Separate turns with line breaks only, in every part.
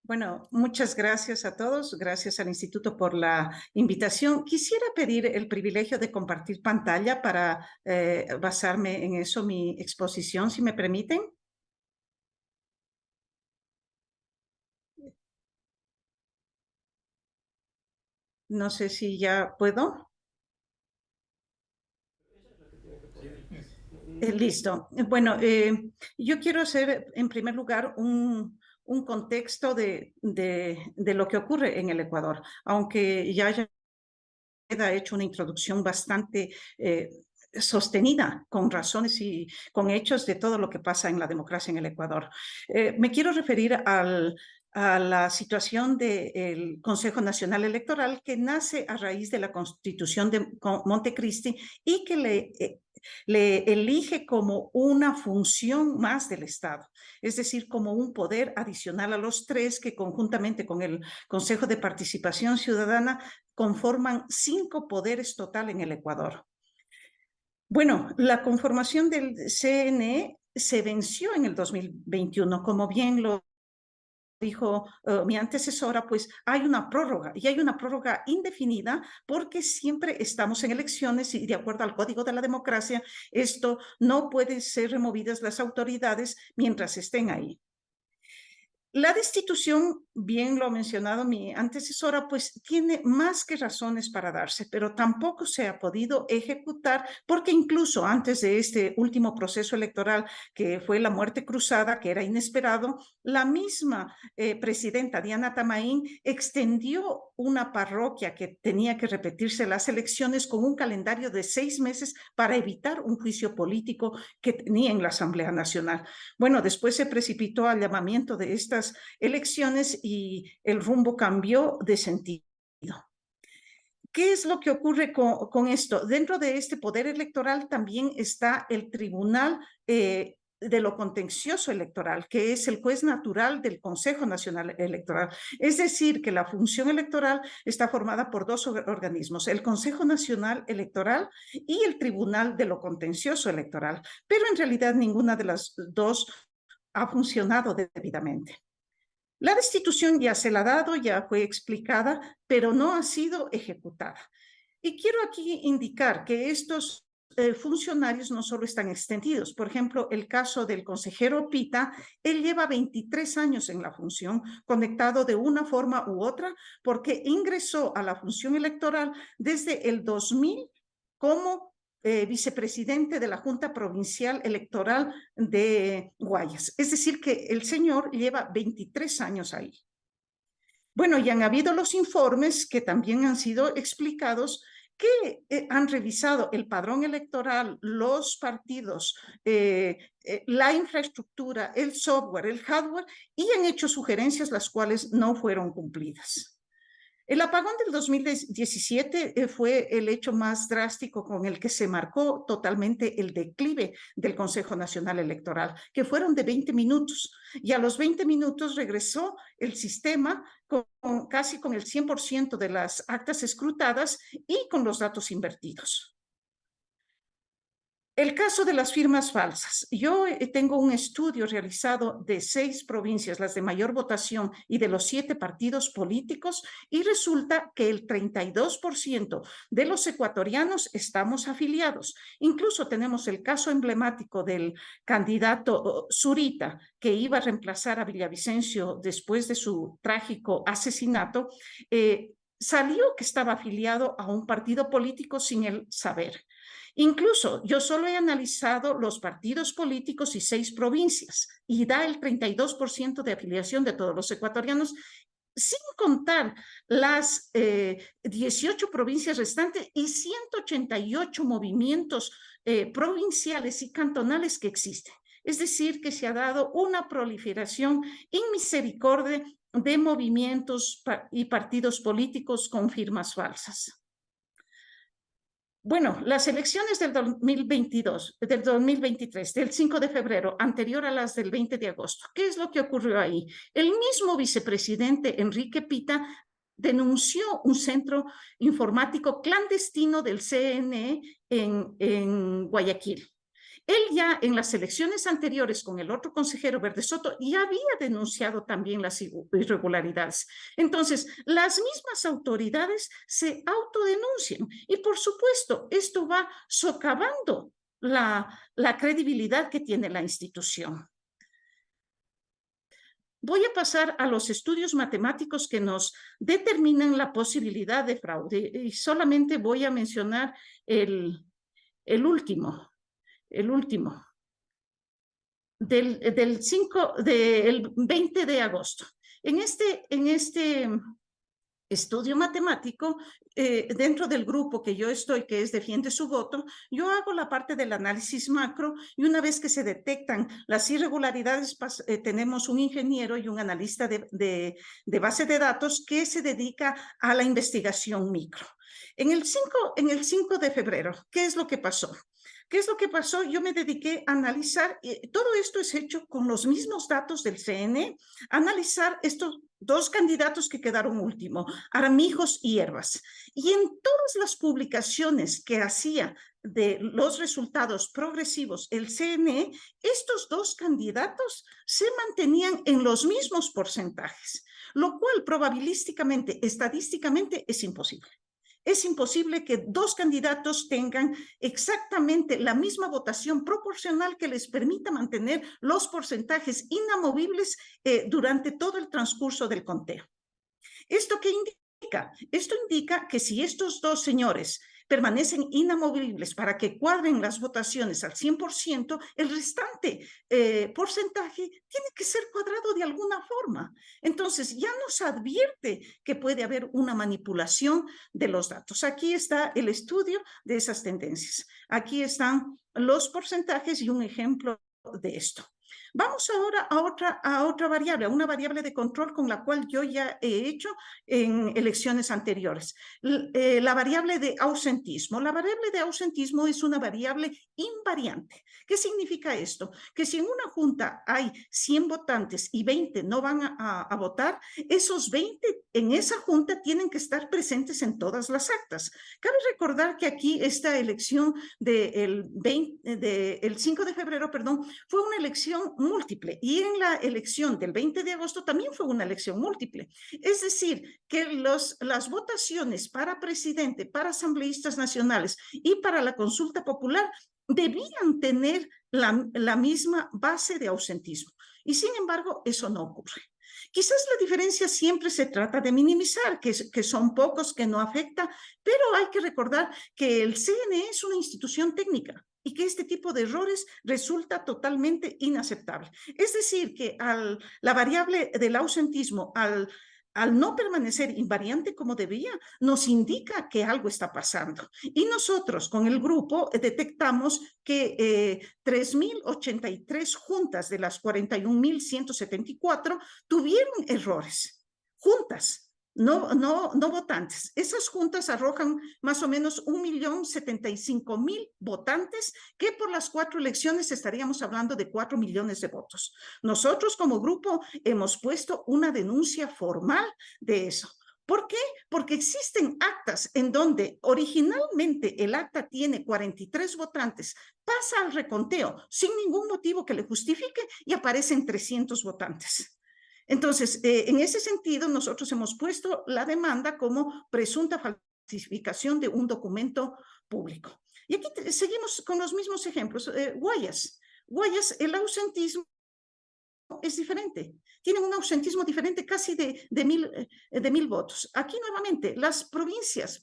Bueno, muchas gracias a todos. Gracias al Instituto por la invitación. Quisiera pedir el privilegio de compartir pantalla para basarme en eso, mi exposición, si me permiten. No sé si ya puedo. Listo. Bueno, yo quiero hacer en primer lugar un contexto de lo que ocurre en el Ecuador, aunque ya haya hecho una introducción bastante sostenida con razones y con hechos de todo lo que pasa en la democracia en el Ecuador. Me quiero referir a la situación del Consejo Nacional Electoral que nace a raíz de la Constitución de Montecristi y que le elige como una función más del Estado, es decir, como un poder adicional a los tres que conjuntamente con el Consejo de Participación Ciudadana conforman 5 poderes total en el Ecuador. Bueno, la conformación del CNE se venció en el 2021, como bien lo dijo mi antecesora, pues hay una prórroga y hay una prórroga indefinida porque siempre estamos en elecciones y de acuerdo al Código de la Democracia, esto no puede ser removidas las autoridades mientras estén ahí. La destitución, bien lo ha mencionado mi antecesora, pues tiene más que razones para darse, pero tampoco se ha podido ejecutar porque incluso antes de este último proceso electoral, que fue la muerte cruzada, que era inesperado, la misma presidenta Diana Tamaín extendió una parroquia que tenía que repetirse las elecciones con un calendario de 6 meses para evitar un juicio político que tenía en la Asamblea Nacional. Bueno, después se precipitó al llamamiento de estas elecciones y el rumbo cambió de sentido. ¿Qué es lo que ocurre con esto? Dentro de este poder electoral también está el Tribunal de lo Contencioso Electoral, que es el juez natural del Consejo Nacional Electoral. Es decir, que la función electoral está formada por 2 organismos, el Consejo Nacional Electoral y el Tribunal de lo Contencioso Electoral, pero en realidad ninguna de las dos ha funcionado debidamente. La destitución ya se la ha dado, ya fue explicada, pero no ha sido ejecutada. Y quiero aquí indicar que estos funcionarios no solo están extendidos. Por ejemplo, el caso del consejero Pita, él lleva 23 años en la función, conectado de una forma u otra, porque ingresó a la función electoral desde el 2000 como vicepresidente de la Junta Provincial Electoral de Guayas. Es decir, que el señor lleva 23 años ahí. Bueno, y han habido los informes que también han sido explicados que han revisado el padrón electoral, los partidos, la infraestructura, el software, el hardware, y han hecho sugerencias las cuales no fueron cumplidas. El apagón del 2017 fue el hecho más drástico con el que se marcó totalmente el declive del Consejo Nacional Electoral, que fueron de 20 minutos. Y a los 20 minutos regresó el sistema casi con el 100% de las actas escrutadas y con los datos invertidos. El caso de las firmas falsas. Yo tengo un estudio realizado de 6 provincias, las de mayor votación, y de los 7 partidos políticos, y resulta que el 32% de los ecuatorianos estamos afiliados. Incluso tenemos el caso emblemático del candidato Zurita, que iba a reemplazar a Villavicencio después de su trágico asesinato. Salió que estaba afiliado a un partido político sin él saber. Incluso yo solo he analizado los partidos políticos y 6 provincias y da el 32% de afiliación de todos los ecuatorianos, sin contar las 18 provincias restantes y 188 movimientos provinciales y cantonales que existen. Es decir, que se ha dado una proliferación inmisericordia de movimientos y partidos políticos con firmas falsas. Bueno, las elecciones del 2022, del 2023, del 5 de febrero, anterior a las del 20 de agosto, ¿qué es lo que ocurrió ahí? El mismo vicepresidente Enrique Pita denunció un centro informático clandestino del CNE en Guayaquil. Él ya en las elecciones anteriores con el otro consejero Verde Soto ya había denunciado también las irregularidades. Entonces, las mismas autoridades se autodenuncian y por supuesto esto va socavando la credibilidad que tiene la institución. Voy a pasar a los estudios matemáticos que nos determinan la posibilidad de fraude y solamente voy a mencionar el último, del 20 de agosto. En este estudio matemático, dentro del grupo que yo estoy, que es Defiende su Voto, yo hago la parte del análisis macro y una vez que se detectan las irregularidades, tenemos un ingeniero y un analista de base de datos que se dedica a la investigación micro. En el 5 de febrero, ¿qué es lo que pasó? ¿Qué es lo que pasó? Yo me dediqué a analizar, todo esto es hecho con los mismos datos del CNE, analizar estos dos candidatos que quedaron último, Armijos y Herbas. Y en todas las publicaciones que hacía de los resultados progresivos el CNE, estos dos candidatos se mantenían en los mismos porcentajes, lo cual probabilísticamente, estadísticamente, es imposible. Es imposible que dos candidatos tengan exactamente la misma votación proporcional que les permita mantener los porcentajes inamovibles durante todo el transcurso del conteo. ¿Esto qué indica? Esto indica que si estos dos señores permanecen inamovibles para que cuadren las votaciones al 100%, el restante porcentaje tiene que ser cuadrado de alguna forma. Entonces, ya nos advierte que puede haber una manipulación de los datos. Aquí está el estudio de esas tendencias. Aquí están los porcentajes y un ejemplo de esto. Vamos ahora a otra variable, a una variable de control con la cual yo ya he hecho en elecciones anteriores. La variable de ausentismo. La variable de ausentismo es una variable invariante. ¿Qué significa esto? Que si en una junta hay 100 votantes y 20 no van a votar, esos 20 en esa junta tienen que estar presentes en todas las actas. Cabe recordar que aquí esta elección del 5 de febrero, perdón, fue una elección múltiple y en la elección del 20 de agosto también fue una elección múltiple. Es decir, que las votaciones para presidente, para asambleístas nacionales y para la consulta popular debían tener la misma base de ausentismo. Y sin embargo, eso no ocurre. Quizás la diferencia siempre se trata de minimizar, que son pocos, que no afecta, pero hay que recordar que el CNE es una institución técnica y que este tipo de errores resulta totalmente inaceptable. Es decir, que la variable del ausentismo, al no permanecer invariante como debía, nos indica que algo está pasando. Y nosotros con el grupo detectamos que 3.083 juntas de las 41.174 tuvieron errores. Juntas. No votantes. Esas juntas arrojan más o menos 1.075.000 votantes, que por las 4 elecciones estaríamos hablando de 4 millones de votos. Nosotros como grupo hemos puesto una denuncia formal de eso. ¿Por qué? Porque existen actas en donde originalmente el acta tiene 43 votantes, pasa al reconteo sin ningún motivo que le justifique y aparecen 300 votantes. Entonces, en ese sentido, nosotros hemos puesto la demanda como presunta falsificación de un documento público. Y aquí seguimos con los mismos ejemplos. Guayas, el ausentismo es diferente. Tienen un ausentismo diferente casi de 1.000 votos. Aquí nuevamente, las provincias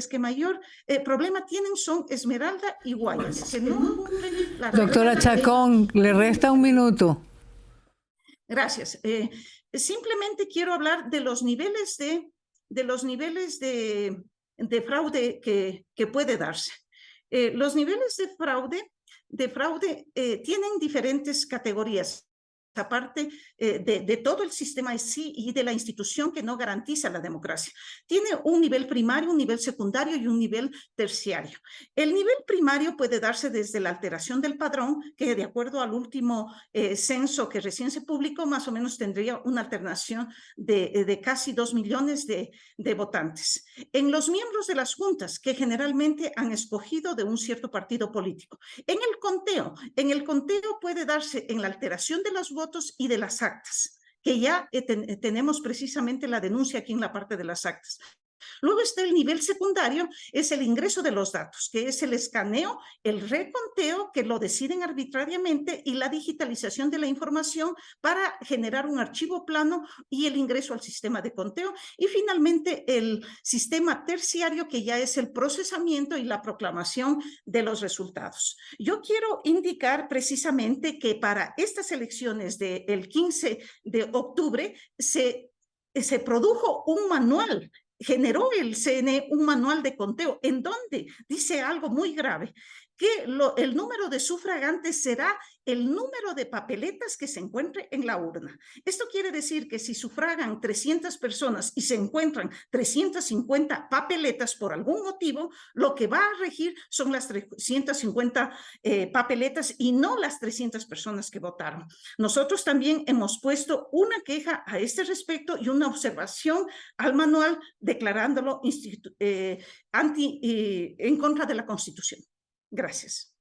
que mayor problema tienen son Esmeralda y Guayas, que no cumplen la
Doctora Chacón, le resta un minuto.
Gracias. Simplemente quiero hablar de los niveles de fraude que puede darse. Los niveles de fraude tienen diferentes categorías. aparte de todo el sistema en sí y de la institución que no garantiza la democracia. Tiene un nivel primario, un nivel secundario y un nivel terciario. El nivel primario puede darse desde la alteración del padrón, que de acuerdo al último censo que recién se publicó, más o menos tendría una alternación de casi 2 millones de votantes. En los miembros de las juntas, que generalmente han escogido de un cierto partido político. En el conteo puede darse en la alteración de los votos y de las actas, que ya tenemos precisamente la denuncia aquí en la parte de las actas. Luego está el nivel secundario, es el ingreso de los datos, que es el escaneo, el reconteo, que lo deciden arbitrariamente, y la digitalización de la información para generar un archivo plano y el ingreso al sistema de conteo. Y finalmente el sistema terciario, que ya es el procesamiento y la proclamación de los resultados. Yo quiero indicar precisamente que para estas elecciones del 15 de octubre se produjo un manual, generó el CNE un manual de conteo en donde dice algo muy grave, que el número de sufragantes será el número de papeletas que se encuentre en la urna. Esto quiere decir que si sufragan 300 personas y se encuentran 350 papeletas por algún motivo, lo que va a regir son las 350 papeletas y no las 300 personas que votaron. Nosotros también hemos puesto una queja a este respecto y una observación al manual declarándolo en contra de la Constitución. Gracias.